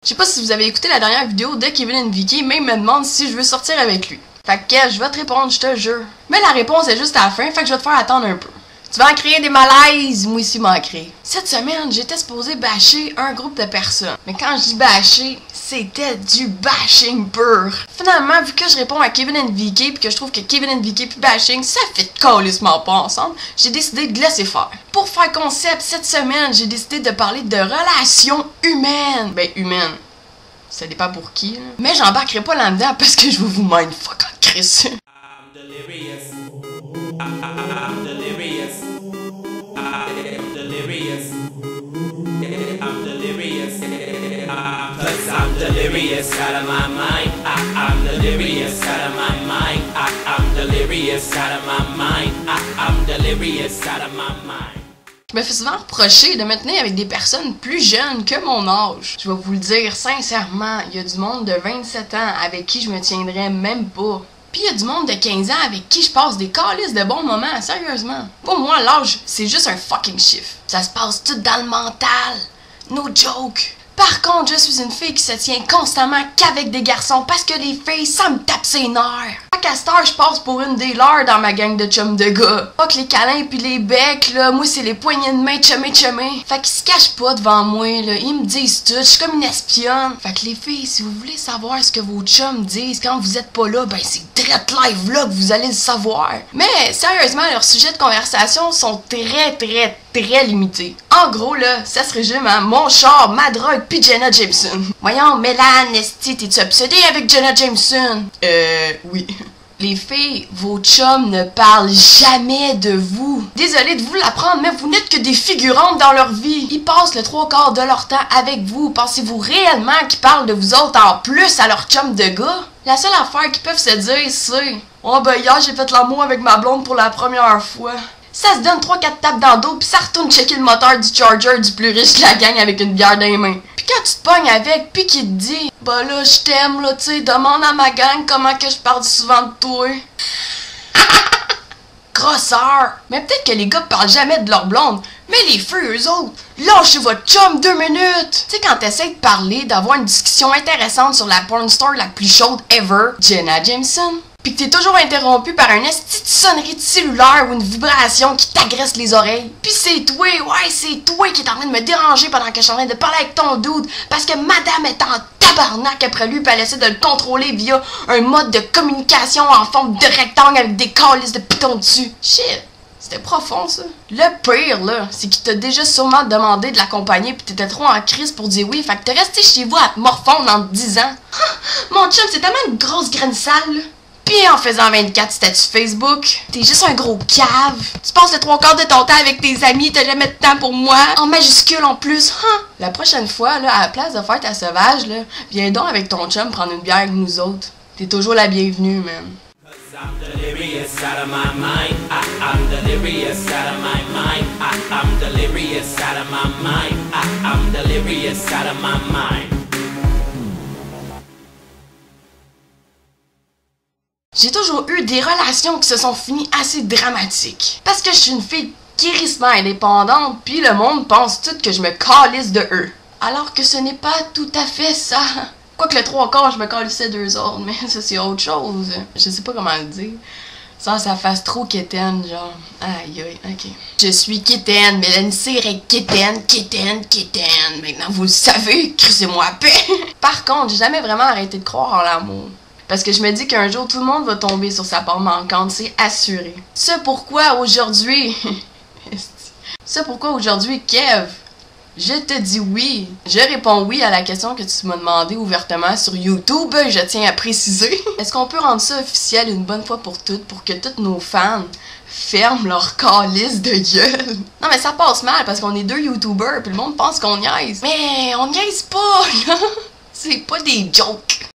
Je sais pas si vous avez écouté la dernière vidéo de Kevin and Vicky, mais il me demande si je veux sortir avec lui. Fait que je vais te répondre, je te jure. Mais la réponse est juste à la fin, fait que je vais te faire attendre un peu. Tu vas en créer des malaises, moi aussi m'en créer. Cette semaine, j'étais supposé bâcher un groupe de personnes. Mais quand je dis bâcher, c'était du bashing pur. Finalement, vu que je réponds à Kevin and Vicky, puis que je trouve que Kevin and Vicky puis bashing, ça fait calissement pas ensemble, j'ai décidé de laisser faire. Pour faire concept, cette semaine, j'ai décidé de parler de relations humaines. Ben, humaines. Ça dépend pour qui, là. Mais j'embarquerai pas là-dedans parce que je vais vous mindfuck en Chris. I'm delirious out of my mind. I'm delirious out of my mind. I'm delirious out of my mind. I'm delirious out of my mind. Je me fais souvent reprocher de me tenir avec des personnes plus jeunes que mon âge. Je vais vous le dire sincèrement, il y a du monde de 27 ans avec qui je me tiendrais même pas. Puis il y a du monde de 15 ans avec qui je passe des calices de bons moments, sérieusement. Pour moi, l'âge, c'est juste un fucking chiffre. Ça se passe tout dans le mental. No joke. Par contre, je suis une fille qui se tient constamment qu'avec des garçons parce que les filles, ça me tape ses nerfs. À Castor, je passe pour une des leurs dans ma gang de chums de gars. Pas que les câlins pis les becs, là, moi c'est les poignées de main chumé. Fait qu'ils se cachent pas devant moi, là, ils me disent tout, je suis comme une espionne. Fait que les filles, si vous voulez savoir ce que vos chums disent quand vous êtes pas là, ben c'est direct live là que vous allez le savoir. Mais sérieusement, leurs sujets de conversation sont très limités. En gros, là, ça se résume à mon char, ma drogue pis Jenna Jameson. Voyons, Mélane, esti, t'es-tu obsédée avec Jenna Jameson? Oui. Les filles, vos chums ne parlent jamais de vous. Désolée de vous l'apprendre, mais vous n'êtes que des figurantes dans leur vie. Ils passent le 3/4 de leur temps avec vous. Pensez-vous réellement qu'ils parlent de vous autres en plus à leur chum de gars? La seule affaire qu'ils peuvent se dire, c'est « Oh ben hier, j'ai fait l'amour avec ma blonde pour la première fois. » Ça se donne 3-4 tapes dans le dos, pis ça retourne checker le moteur du Charger du plus riche de la gang avec une bière dans les mains. Pis quand tu te pognes avec, pis qu'il te dit « Bah là, je t'aime, là, tu sais, demande à ma gang comment que je parle souvent de toi. » Grosseur! Mais peut-être que les gars parlent jamais de leur blonde, mais les filles, eux autres, lâchez votre chum 2 minutes! Tu sais, quand t'essaies de parler, d'avoir une discussion intéressante sur la porn star la plus chaude ever, Jenna Jameson, pis que t'es toujours interrompu par un esti de sonnerie de cellulaire ou une vibration qui t'agresse les oreilles. Pis c'est toi, ouais, c'est toi qui est en train de me déranger pendant que je suis en train de parler avec ton dude, parce que madame est en tabarnak après lui pis elle essaie de le contrôler via un mode de communication en forme de rectangle avec des calices de pitons dessus. Shit! C'était profond, ça. Le pire, là, c'est qu'il t'a déjà sûrement demandé de l'accompagner pis t'étais trop en crise pour dire oui, fait que t'es resté chez vous à te morfondre en te disant « Mon chum, c'est tellement une grosse graine sale, là. » Pis en faisant 24 statuts Facebook, t'es juste un gros cave. Tu passes le 3/4 de ton temps avec tes amis, t'as jamais de temps pour moi. En majuscule en plus, hein? La prochaine fois, là, à la place de faire ta sauvage, là, viens donc avec ton chum prendre une bière avec nous autres. T'es toujours la bienvenue, man. I'm delirious out of my mind. I'm delirious out of my mind. I'm delirious out of my mind. I'm delirious out of my mind. J'ai toujours eu des relations qui se sont finies assez dramatiques. Parce que je suis une fille crissement indépendante, puis le monde pense tout que je me calisse de eux. Alors que ce n'est pas tout à fait ça. Quoique le 3/4, je me calissais d'eux autres, mais ça c'est autre chose. Je sais pas comment le dire. Sans ça fasse trop quétaine, genre. Aïe aïe, ok. Je suis quétaine, Mélanie Cyr est quétaine. Maintenant vous le savez, crissez-moi à paix. Par contre, j'ai jamais vraiment arrêté de croire en l'amour. Parce que je me dis qu'un jour, tout le monde va tomber sur sa part manquante, c'est assuré. C'est pourquoi aujourd'hui, Kev, je te dis oui. Je réponds oui à la question que tu m'as demandé ouvertement sur YouTube, je tiens à préciser. Est-ce qu'on peut rendre ça officiel une bonne fois pour toutes, pour que tous nos fans ferment leur calice de gueule? Non mais ça passe mal parce qu'on est 2 YouTubers, puis le monde pense qu'on niaise. Mais on niaise pas, là. C'est pas des jokes.